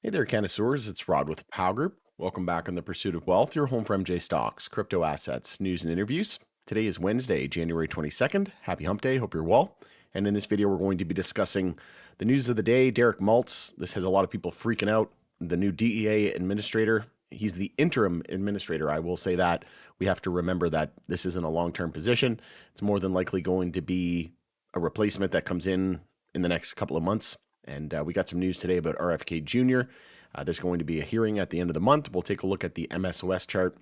Hey there, connoisseurs. It's Rod with Pow Group. Welcome back on the Pursuit of Wealth, your home for MJ stocks, crypto assets, news, and interviews. Today is Wednesday, January 22nd. Happy hump day. Hope you're well. And in this video, we're going to be discussing the news of the day. Derek Maltz. This has a lot of people freaking out. The new DEA administrator. He's the interim administrator. I will say that. We have to remember that this isn't a long-term position. It's more than likely going to be a replacement that comes in the next couple of months. And we got some news today about RFK Jr. There's going to be a hearing at the end of the month. We'll take a look at the MSOS chart,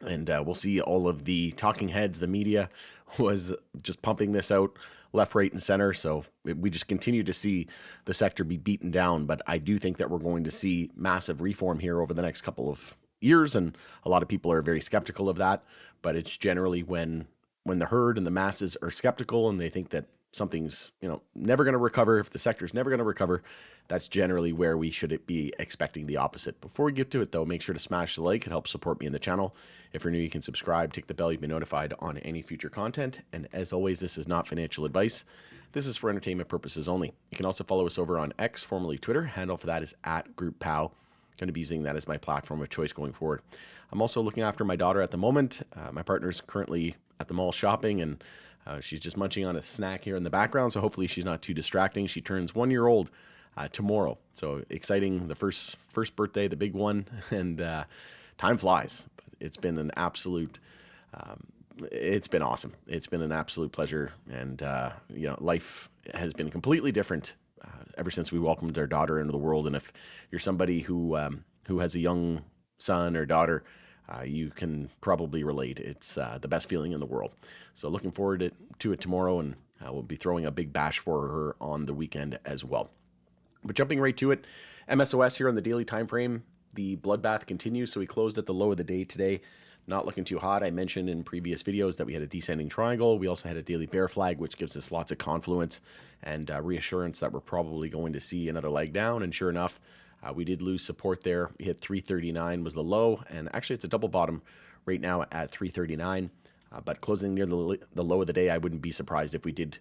and we'll see all of the talking heads. The media was just pumping this out left, right, and center. So we just continue to see the sector be beaten down. But I do think that we're going to see massive reform here over the next couple of years, and a lot of people are very skeptical of that. But it's generally when the herd and the masses are skeptical and they think that something's never going to recover, if the sector's never going to recover, that's generally where we should be expecting the opposite. Before we get to it though, make sure to smash the like. It helps support me in the channel. If you're new, you can subscribe, tick the bell, you'll be notified on any future content. And as always, this is not financial advice. This is for entertainment purposes only. You can also follow us over on X, formerly Twitter. Handle for that is @GroupPow. Going to be using that as my platform of choice going forward. I'm also looking after my daughter at the moment. My partner's currently at the mall shopping, and she's just munching on a snack here in the background, so hopefully she's not too distracting. She turns 1 year old tomorrow, so exciting. The first birthday, the big one, and time flies. But it's been an absolute, it's been awesome. It's been an absolute pleasure, and life has been completely different ever since we welcomed our daughter into the world. And if you're somebody who has a young son or daughter, you can probably relate. It's the best feeling in the world. So looking forward to it tomorrow, and we'll be throwing a big bash for her on the weekend as well. But jumping right to it, MSOS here on the daily time frame, the bloodbath continues. So we closed at the low of the day today. Not looking too hot. I mentioned in previous videos that we had a descending triangle. We also had a daily bear flag, which gives us lots of confluence and reassurance that we're probably going to see another leg down. And sure enough, we did lose support there. We hit 339 was the low, and actually it's a double bottom right now at 339. But closing near the low of the day, I wouldn't be surprised if we did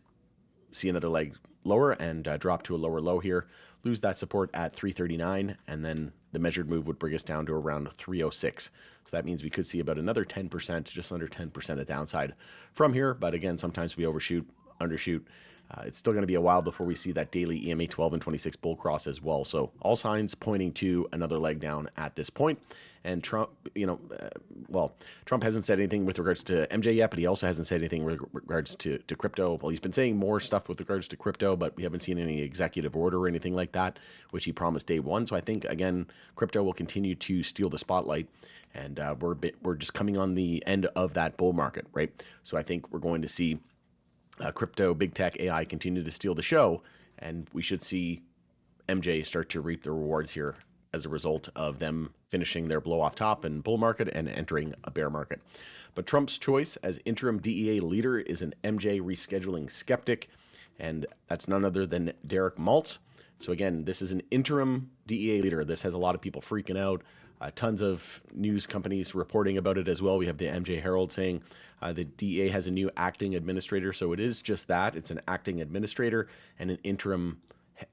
see another leg lower and drop to a lower low here, lose that support at 339, and then the measured move would bring us down to around 306. So that means we could see about another 10%, just under 10% of downside from here. But again, sometimes we overshoot, undershoot. It's still going to be a while before we see that daily EMA 12 and 26 bull cross as well. So all signs pointing to another leg down at this point. And Trump, Trump hasn't said anything with regards to MJ yet, but he also hasn't said anything with regards to crypto. Well, he's been saying more stuff with regards to crypto, but we haven't seen any executive order or anything like that, which he promised day one. So I think, again, crypto will continue to steal the spotlight. And we're just coming on the end of that bull market, right? So I think we're going to see crypto, big tech, AI continue to steal the show, and we should see MJ start to reap the rewards here as a result of them finishing their blow off top and bull market and entering a bear market. But Trump's choice as interim DEA leader is an MJ rescheduling skeptic, and that's none other than Derek Maltz. So again, this is an interim DEA leader. This has a lot of people freaking out. Tons of news companies reporting about it as well. We have the MJ Herald saying the DEA has a new acting administrator. So it is just that. It's an acting administrator and an interim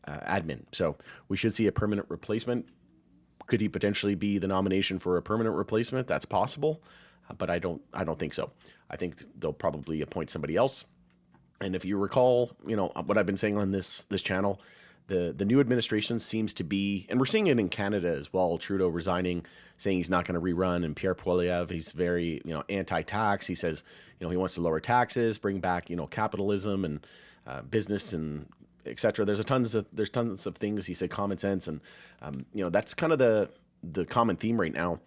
admin. So we should see a permanent replacement. Could he potentially be the nomination for a permanent replacement? That's possible, but I don't think so. I think they'll probably appoint somebody else. And if you recall, what I've been saying on this channel, the new administration seems to be, and we're seeing it in Canada as well, Trudeau resigning, saying he's not going to rerun, and Pierre Poilievre, he's very, anti-tax. He says, he wants to lower taxes, bring back, capitalism and business and etc. There's tons of things. He said common sense, and that's kind of the common theme right now.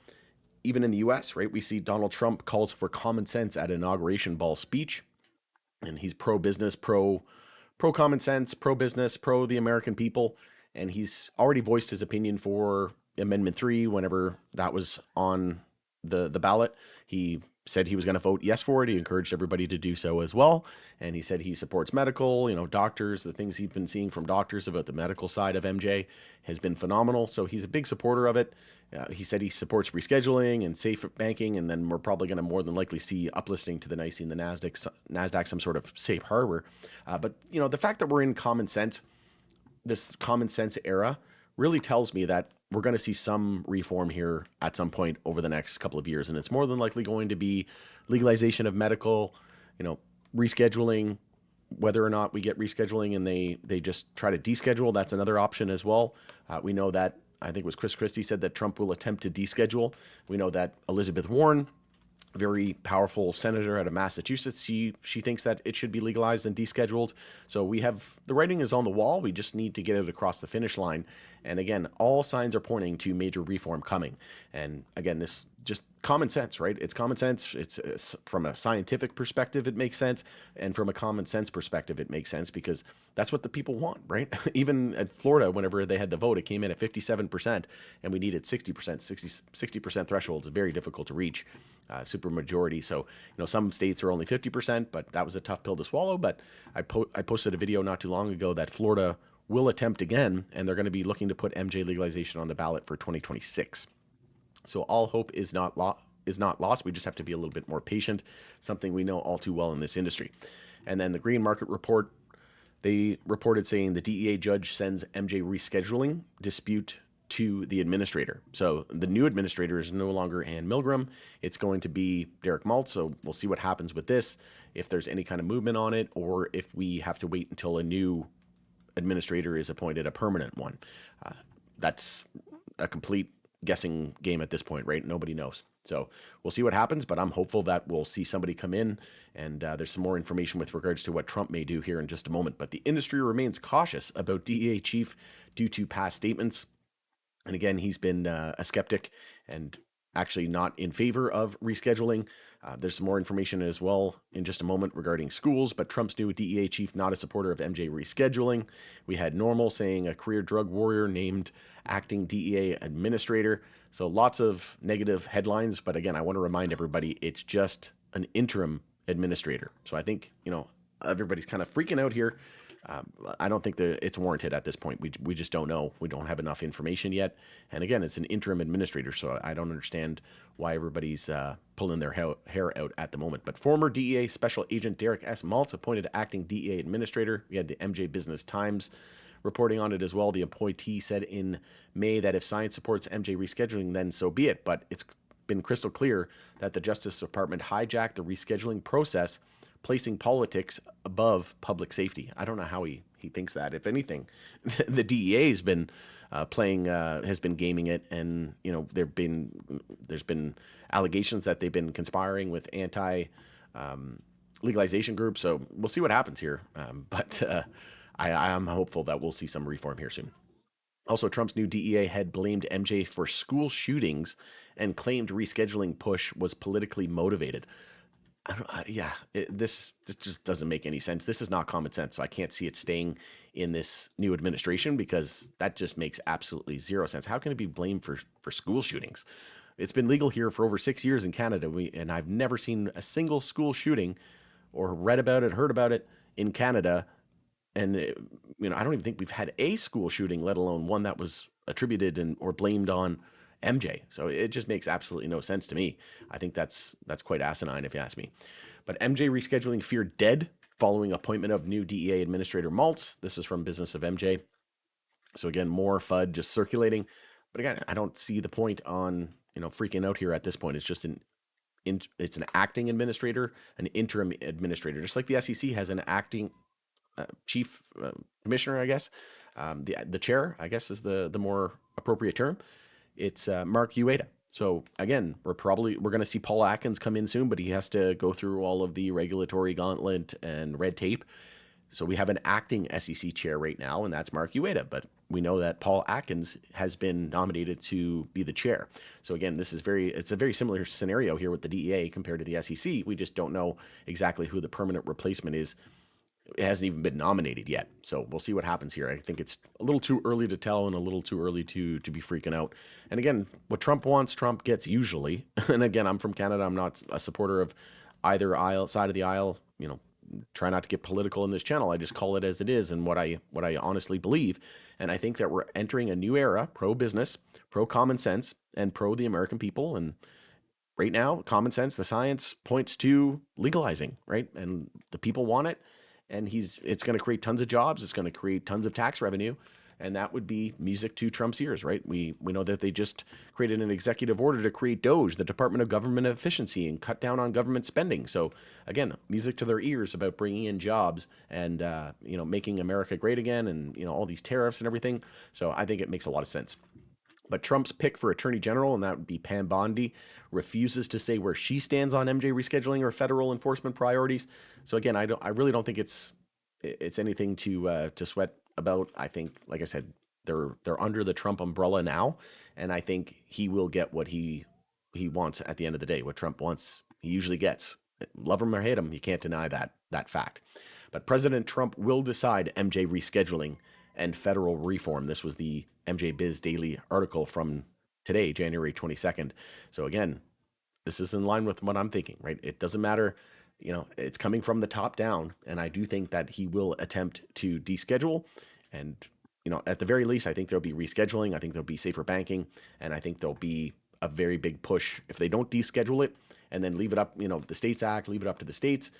Even in the U.S., right, we see Donald Trump calls for common sense at inauguration ball speech, and he's pro-business, pro common sense, pro business, pro the American people, and he's already voiced his opinion for Amendment 3 whenever that was on the ballot. He said he was going to vote yes for it. He encouraged everybody to do so as well, and he said he supports medical, doctors. The things he's been seeing from doctors about the medical side of MJ has been phenomenal, so he's a big supporter of it. He said he supports rescheduling and safe banking, and then we're probably going to more than likely see uplisting to the NYSE and the NASDAQ, some sort of safe harbor. But the fact that we're in this common sense era really tells me that we're going to see some reform here at some point over the next couple of years, and it's more than likely going to be legalization of medical, rescheduling. Whether or not we get rescheduling and they just try to deschedule, that's another option as well. We know that, I think it was Chris Christie said that Trump will attempt to deschedule. We know that Elizabeth Warren, very powerful senator out of Massachusetts, she thinks that it should be legalized and descheduled. So we have, the writing is on the wall. We just need to get it across the finish line. And again, all signs are pointing to major reform coming. And again, this just common sense, right? It's common sense. It's from a scientific perspective, it makes sense. And from a common sense perspective, it makes sense because that's what the people want, right? Even at Florida, whenever they had the vote, it came in at 57% and we needed 60%. 60% threshold is very difficult to reach, super majority. So, some states are only 50%, but that was a tough pill to swallow. But I posted a video not too long ago that Florida will attempt again, and they're going to be looking to put MJ legalization on the ballot for 2026. So all hope is not lost. We just have to be a little bit more patient, something we know all too well in this industry. And then the Green Market Report, they reported saying the DEA judge sends MJ rescheduling dispute to the administrator. So the new administrator is no longer Ann Milgram. It's going to be Derek Maltz. So we'll see what happens with this, if there's any kind of movement on it, or if we have to wait until a new administrator is appointed, a permanent one. That's a complete guessing game at this point, right? Nobody knows. So we'll see what happens, but I'm hopeful that we'll see somebody come in, and there's some more information with regards to what Trump may do here in just a moment. But the industry remains cautious about DEA chief due to past statements. And again, he's been a skeptic and actually not in favor of rescheduling. There's some more information as well in just a moment regarding schools, but Trump's new DEA chief not a supporter of MJ rescheduling. We had Normal saying a career drug warrior named acting DEA administrator. So lots of negative headlines, but again, I want to remind everybody it's just an interim administrator. So I think, everybody's kind of freaking out here. I don't think that it's warranted at this point. We just don't know. We don't have enough information yet. And again, it's an interim administrator, so I don't understand why everybody's pulling their hair out at the moment. But former DEA Special Agent Derek S. Maltz appointed acting DEA administrator. We had the MJ Business Times reporting on it as well. The appointee said in May that if science supports MJ rescheduling, then so be it. But it's been crystal clear that the Justice Department hijacked the rescheduling process, placing politics above public safety. I don't know how he thinks that. If anything, the DEA has been gaming it, and there's been allegations that they've been conspiring with anti legalization groups. So we'll see what happens here. But I am hopeful that we'll see some reform here soon. Also, Trump's new DEA head blamed MJ for school shootings and claimed rescheduling push was politically motivated. This just doesn't make any sense. This is not common sense, so I can't see it staying in this new administration because that just makes absolutely zero sense. How can it be blamed for school shootings? It's been legal here for over 6 years in Canada, and I've never seen a single school shooting or read about it, heard about it in Canada. And I don't even think we've had a school shooting, let alone one that was attributed or blamed on MJ. So it just makes absolutely no sense to me. I think that's quite asinine if you ask me. But MJ rescheduling feared dead following appointment of new DEA Administrator Maltz. This is from Business of MJ. So again, more FUD just circulating. But again, I don't see the point on freaking out here at this point. It's just it's an acting administrator, an interim administrator, just like the SEC has an acting chief commissioner, I guess. The chair, I guess, is the more appropriate term. It's Mark Ueda. So again, we're going to see Paul Atkins come in soon, but he has to go through all of the regulatory gauntlet and red tape. So we have an acting SEC chair right now, and that's Mark Ueda. But we know that Paul Atkins has been nominated to be the chair. So again, it's a very similar scenario here with the DEA compared to the SEC. We just don't know exactly who the permanent replacement is. It hasn't even been nominated yet. So we'll see what happens here. I think it's a little too early to tell and a little too early to be freaking out. And again, what Trump wants, Trump gets usually. And again, I'm from Canada. I'm not a supporter of either side of the aisle. Try not to get political in this channel. I just call it as it is and what I honestly believe. And I think that we're entering a new era, pro-business, pro-common sense, and pro the American people. And right now, common sense, the science points to legalizing, right? And the people want it. And it's going to create tons of jobs. It's going to create tons of tax revenue. and that would be music to Trump's ears, right? We know that they just created an executive order to create DOGE, the Department of Government Efficiency, and cut down on government spending. So again, music to their ears about bringing in jobs and making America great again, and all these tariffs and everything. So I think it makes a lot of sense. But Trump's pick for Attorney General, and that would be Pam Bondi, refuses to say where she stands on MJ rescheduling or federal enforcement priorities. So again, I really don't think it's anything to sweat about. I think, like I said, they're under the Trump umbrella now, and I think he will get what he wants at the end of the day. What Trump wants, he usually gets. Love him or hate him, you can't deny that fact. But President Trump will decide MJ rescheduling and federal reform. This was the MJ Biz Daily article from today, January 22nd. So again, this is in line with what I'm thinking, right? It doesn't matter, it's coming from the top down, and I do think that he will attempt to deschedule. And at the very least, I think there'll be rescheduling. I think there'll be safer banking, and I think there'll be a very big push. If they don't deschedule it and then leave it up, the States Act, leave it up to the states,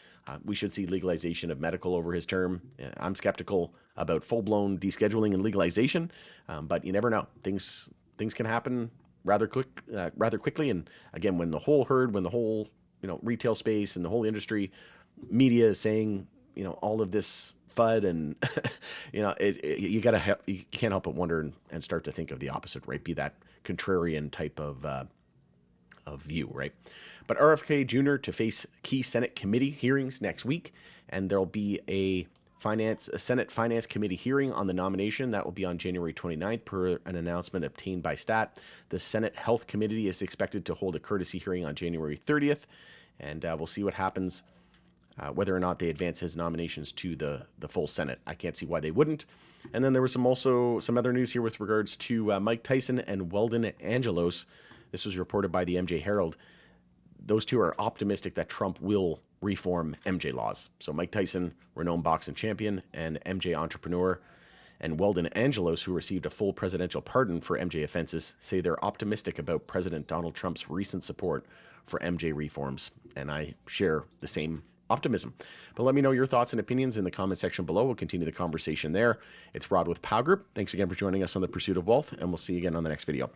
we should see legalization of medical over his term. I'm skeptical about full-blown descheduling and legalization, but you never know. Things can happen rather quickly. And again, when the whole retail space and the whole industry media is saying, all of this FUD, and you can't help but wonder and start to think of the opposite, right? Be that contrarian type of view, right? But RFK Jr. to face key Senate committee hearings next week, and there'll be a Senate Finance Committee hearing on the nomination. That will be on January 29th, per an announcement obtained by Stat. The Senate Health Committee is expected to hold a courtesy hearing on January 30th, and we'll see what happens, whether or not they advance his nominations to the full Senate. I can't see why they wouldn't. And then there was some other news here with regards to Mike Tyson and Weldon Angelos. This was reported by the MJ Herald. Those two are optimistic that Trump will reform MJ laws. So Mike Tyson, renowned boxing champion and MJ entrepreneur, and Weldon Angelos, who received a full presidential pardon for MJ offenses, say they're optimistic about President Donald Trump's recent support for MJ reforms. And I share the same optimism. But let me know your thoughts and opinions in the comment section below. We'll continue the conversation there. It's Rod with Pow Group. Thanks again for joining us on The Pursuit of Wealth, and we'll see you again on the next video.